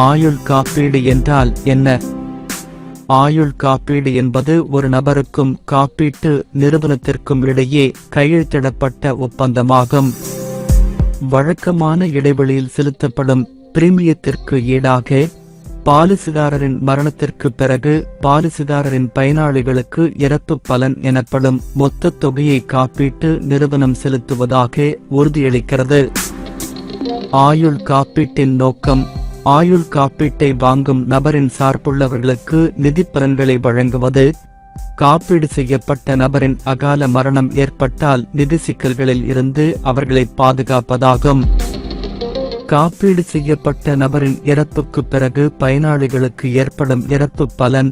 ஆயுள் காப்பீடு என்றால் என்ன? ஆயுள் காப்பீடு என்பது ஒரு நபருக்கும் காப்பீட்டு நிறுவனத்திற்கும் இடையே கையெழுத்திடப்பட்ட ஒப்பந்தமாகும். வழக்கமான இடைவெளியில் செலுத்தப்படும் பிரீமியத்திற்கு ஈடாக பாலிசிதாரரின் மரணத்திற்கு பிறகு பாலிசிதாரரின் பயனாளிகளுக்கு இறப்பு பலன் எனப்படும் மொத்த தொகையை காப்பீட்டு நிறுவனம் செலுத்துவதாக உறுதியளிக்கிறது. ஆயுள் காப்பீட்டின் நோக்கம் ஆயுள் காப்பீட்டை வாங்கும் நபரின் சார்புள்ளவர்களுக்கு நிதி பலன்களை வழங்குவது, காப்பீடு செய்யப்பட்ட நபரின் அகால மரணம் ஏற்பட்டால் நிதி சிக்கல்களில் இருந்து அவர்களை பாதுகாப்பதாகும். காப்பீடு செய்யப்பட்ட நபரின் இறப்புக்கு பிறகு பயனாளிகளுக்கு ஏற்படும் இறப்பு பலன்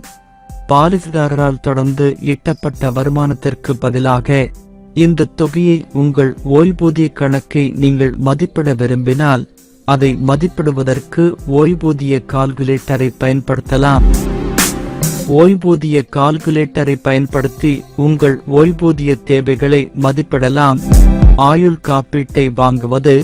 பாலிசிதாரரால் தொடர்ந்து ஈட்டப்பட்ட வருமானத்திற்கு பதிலாக இந்த தொகையை உங்கள் ஓய்வூதிய கணக்கை நீங்கள் மதிப்பிட விரும்பினால் அதை மதிப்பிடுவதற்கு ஓய்வூதிய கால்குலேட்டரை பயன்படுத்தலாம். ஓய்வூதிய கால்குலேட்டரை பயன்படுத்தி உங்கள் ஓய்வூதிய தேவைகளை மதிப்பிடலாம். ஆயுள் காப்பீட்டை வாங்குவது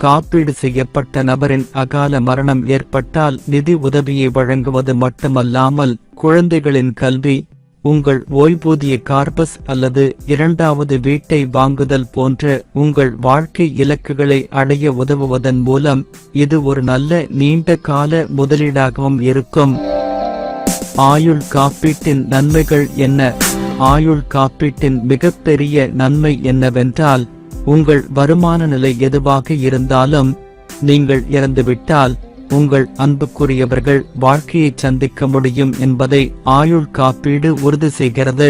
காப்பீடு செய்யப்பட்ட நபரின் அகால மரணம் ஏற்பட்டால் நிதி உதவியை வழங்குவது மட்டுமல்லாமல் குழந்தைகளின் கல்வி, உங்கள் ஓய்வூதிய கார்பஸ் அல்லது இரண்டாவது வீட்டை வாங்குதல் போன்ற உங்கள் வாழ்க்கை இலக்குகளை அடைய உதவுவதன் மூலம் இது ஒரு நல்ல நீண்ட கால முதலீடாகவும் இருக்கும். ஆயுள் காப்பீட்டின் நன்மைகள் என்ன? ஆயுள் காப்பீட்டின் மிகப்பெரிய நன்மை என்னவென்றால், உங்கள் வருமான நிலை எதுவாக இருந்தாலும் நீங்கள் இறந்துவிட்டால் உங்கள் அன்புக்குரியவர்கள் வாழ்க்கையை சந்திக்க முடியும் என்பதை ஆயுள் காப்பீடு உறுதி செய்கிறது.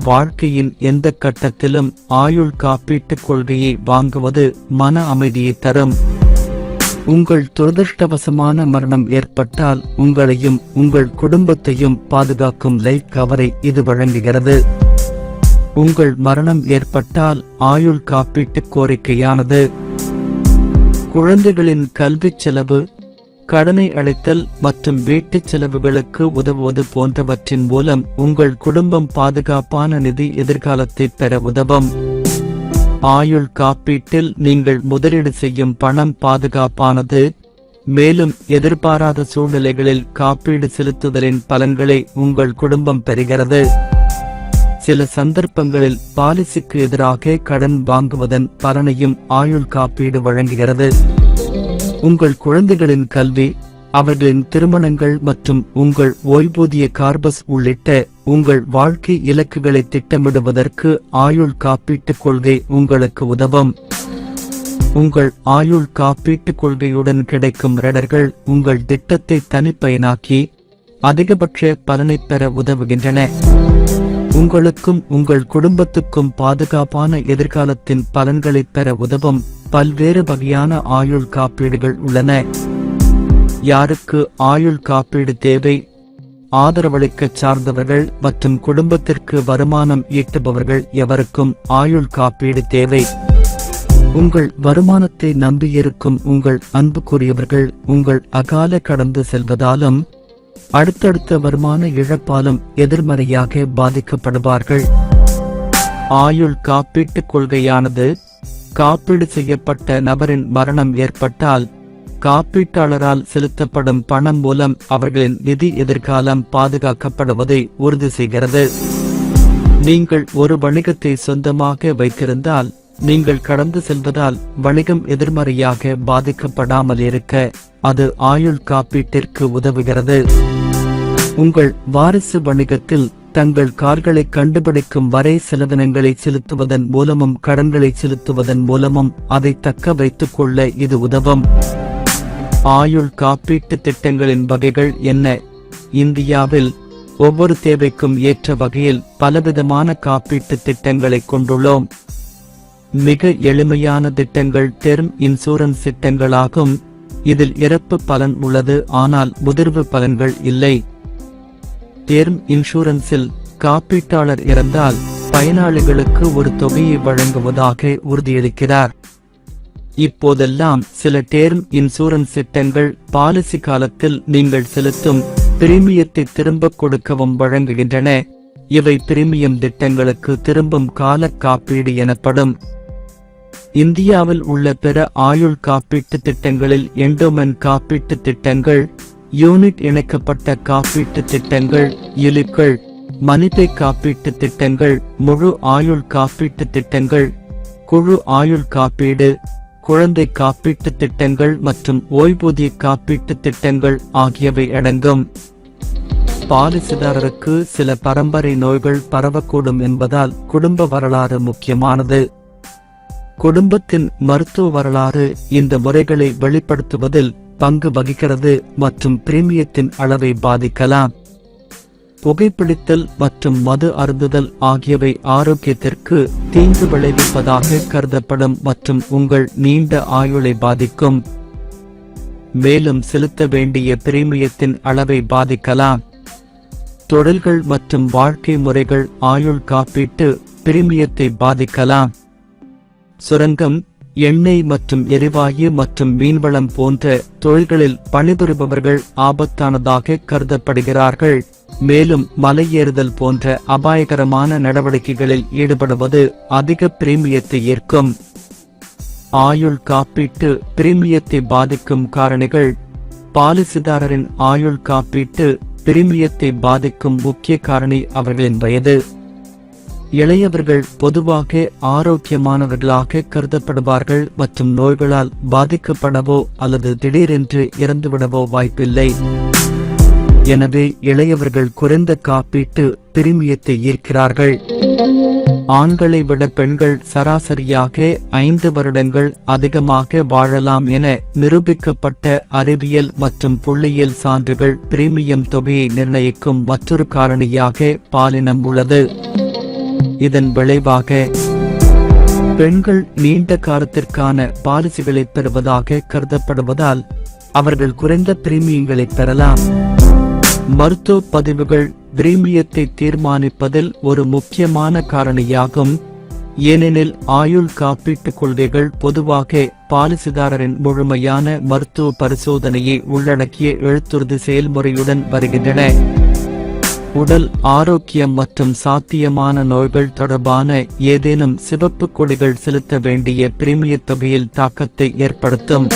வாழ்க்கையின் எந்த கட்டத்திலும் ஆயுள் காப்பீட்டுக் கொள்கையை வாங்குவது மன அமைதியை தரும். உங்கள் துரதிருஷ்டவசமான மரணம் ஏற்பட்டால் உங்களையும் உங்கள் குடும்பத்தையும் பாதுகாக்கும் லைஃப் கவரை இது வழங்குகிறது. உங்கள் மரணம் ஏற்பட்டால் ஆயுள் காப்பீட்டு கோரிக்கையானது குழந்தைகளின் கல்விச் செலவு, கடனை அளித்தல் மற்றும் வீட்டுச் செலவுகளுக்கு உதவுவது போன்றவற்றின் மூலம் உங்கள் குடும்பம் பாதுகாப்பான நிதி எதிர்காலத்தை பெற உதவும். ஆயுள் காப்பீட்டில் நீங்கள் முதலீடு செய்யும் பணம் பாதுகாப்பானது, மேலும் எதிர்பாராத சூழ்நிலைகளில் காப்பீடு செலுத்துதலின் பலன்களை உங்கள் குடும்பம் பெறுகிறது. சில சந்தர்ப்பங்களில் பாலிசிக்கு எதிராக கடன் வாங்குவதன் பலனையும் ஆயுள் காப்பீடு வழங்குகிறது. உங்கள் குழந்தைகளின் கல்வி, அவர்களின் திருமணங்கள் மற்றும் உங்கள் ஓய்வூதிய கார்பஸ் உள்ளிட்ட உங்கள் வாழ்க்கை இலக்குகளை திட்டமிடுவதற்கு ஆயுள் காப்பீட்டுக் கொள்கை உங்களுக்கு உதவும். உங்கள் ஆயுள் காப்பீட்டுக் கொள்கையுடன் கிடைக்கும் ரிடர்கள் உங்கள் திட்டத்தை தனிப்பயனாக்கி அதிகபட்ச பலனை பெற உதவுகின்றன. உங்களுக்கும் உங்கள் குடும்பத்துக்கும் பாதுகாப்பான எதிர்காலத்தின் பலன்களை பெற உதவும் பல்வேறு வகையான ஆயுள் காப்பீடுகள் உள்ளன. யாருக்கு ஆயுள் காப்பீடு தேவை? ஆதரவளிக்க சார்ந்தவர்கள் மற்றும் குடும்பத்திற்கு வருமானம் ஈட்டுபவர்கள் எவருக்கும் ஆயுள் காப்பீடு தேவை. உங்கள் வருமானத்தை நம்பியிருக்கும் உங்கள் அன்புக்குரியவர்கள் உங்கள் அகால கடந்து செல்வதாலும் அடுத்தடுத்த வருமான இழப்பாலும் எதிர்மறையாக பாதிக்கப்படுவார்கள். ஆயுள் காப்பீட்டுக் கொள்கையானது காப்பீடு செய்யப்பட்ட நபரின் மரணம் ஏற்பட்டால் காப்பீட்டாளரால் செலுத்தப்படும் பணம் மூலம் அவர்களின் நிதி எதிர்காலம் பாதுகாக்கப்படுவதை உறுதி செய்கிறது. நீங்கள் ஒரு வணிகத்தை சொந்தமாக வைத்திருந்தால் நீங்கள் கடந்து செல்வதால் வணிகம் எதிர்மறையாக பாதிக்கப்படாமல் இருக்க அது ஆயுள் காப்பீட்டிற்கு உதவுகிறது. உங்கள் வாரிசு வணிகத்தில் தங்கள் கார்களை கண்டுபிடிக்கும் வரை செலவினங்களை செலுத்துவதன் மூலமும் கடன்களை செலுத்துவதன் மூலமும் அதை தக்க வைத்துக் கொள்ள இது உதவும். ஆயுள் காப்பீட்டு திட்டங்களின் வகைகள் என்ன? இந்தியாவில் ஒவ்வொரு தேவைக்கும் ஏற்ற வகையில் பலவிதமான காப்பீட்டு திட்டங்களை கொண்டுள்ளோம். மிக எளிமையான திட்டங்கள் டெர்ம் இன்சூரன்ஸ் திட்டங்களாகும். இதில் இறப்பு பலன் உள்ளது, ஆனால் முதிர்வு பலன்கள் இல்லை. டெர்ம் இன்சூரன்ஸில் காப்பீட்டாளர் இறந்தால் பயனாளிகளுக்கு ஒரு தொகையை வழங்குவதாக உறுதியளிக்கிறார். இப்போதெல்லாம் சில டெர்ம் இன்சூரன்ஸ் திட்டங்கள் பாலிசி காலத்தில் நீங்கள் செலுத்தும் பிரீமியத்தை திரும்ப கொடுக்கவும் வழங்குகின்றன. இவை பிரீமியம் திட்டங்களுக்கு திரும்பும் கால காப்பீடு எனப்படும். இந்தியாவில் உள்ள பிற ஆயுள் காப்பீட்டு திட்டங்களில் எண்டோமென்ட் காப்பீட்டு திட்டங்கள், யூனிட் இணைக்கப்பட்ட காப்பீட்டு திட்டங்கள், இலுக்கள், மணிபேக் காப்பீட்டு திட்டங்கள், முழு ஆயுள் காப்பீட்டு திட்டங்கள், குழு ஆயுள் காப்பீடு, குழந்தை காப்பீட்டு திட்டங்கள் மற்றும் ஓய்வூதிய காப்பீட்டு திட்டங்கள் ஆகியவை அடங்கும். பாலிசிதாரருக்கு சில பரம்பரை நோய்கள் பரவக்கூடும் என்பதால் குடும்ப வரலாறு முக்கியமானது. குடும்பத்தின் மருத்துவ வரலாறு இந்த முறைகளை வெளிப்படுத்துவதில் பங்கு வகிக்கிறது மற்றும் பிரீமியத்தின் அளவை பாதிக்கலாம். புகைப்பிடித்தல் மற்றும் மது அருந்துதல் ஆகியவை ஆரோக்கியத்திற்கு தீங்கு விளைவிப்பதாக கருதப்படும் மற்றும் உங்கள் நீண்ட ஆயுளை பாதிக்கும். மேலும் செலுத்த வேண்டிய பிரீமியத்தின் அளவை பாதிக்கலாம். தொழில்கள் மற்றும் வாழ்க்கை முறைகள் ஆயுள் காப்பீட்டு பிரீமியத்தை பாதிக்கலாம். சுரங்கம், எண்ணெய் மற்றும் எரிவாயு மற்றும் மீன்வளம் போன்ற தொழில்களில் பணிபுரிபவர்கள் ஆபத்தானதாக கருதப்படுகிறார்கள். மேலும் மலையேறுதல் போன்ற அபாயகரமான நடவடிக்கைகளில் ஈடுபடுவது அதிக பிரீமியத்தை ஏற்கும். ஆயுள் காப்பீட்டு பிரீமியத்தை பாதிக்கும் காரணிகள். பாலிசிதாரரின் ஆயுள் காப்பீட்டு பிரீமியத்தை பாதிக்கும் முக்கிய காரணி அவர்களின் வயது. இளையவர்கள் பொதுவாக ஆரோக்கியமானவர்களாக கருதப்படுவார்கள் மற்றும் நோய்களால் பாதிக்கப்படவோ அல்லது திடீரென்று இறந்துவிடவோ வாய்ப்பில்லை. எனவே இளையவர்கள் குறைந்த காப்பீட்டு பிரீமியத்தை ஈர்க்கிறார்கள். ஆண்களை விட பெண்கள் சராசரியாக 5 வருடங்கள் அதிகமாக வாழலாம் என நிரூபிக்கப்பட்ட அறிவியல் மற்றும் புள்ளியியல் சான்றுகள் பிரீமியம் தொகையை நிர்ணயிக்கும் மற்றொரு காரணியாக பாலினம் உள்ளது. இதன் விளைவாக பெண்கள் நீண்ட காலத்திற்கான பாலிசிகளை பெறுவதாக கருதப்படுவதால் அவர்கள் குறைந்த பிரீமியங்களை பெறலாம். மருத்துவ பதிவுகள் பிரீமியத்தை தீர்மானிப்பதில் ஒரு முக்கியமான காரணியாகும். ஏனெனில் ஆயுள் காப்பீட்டுக் கொள்கைகள் பொதுவாக பாலிசிதாரரின் முழுமையான மருத்துவ பரிசோதனையை உள்ளடக்கிய எழுத்துறுதி செயல்முறையுடன் வருகின்றன. உடல் ஆரோக்கியம் மற்றும் சாத்தியமான நோய்கள் தொடர்பான ஏதேனும் சிவப்பு கொடிகள் செலுத்த வேண்டிய பிரீமியத் தொகையில் தாக்கத்தை ஏற்படுத்தும்.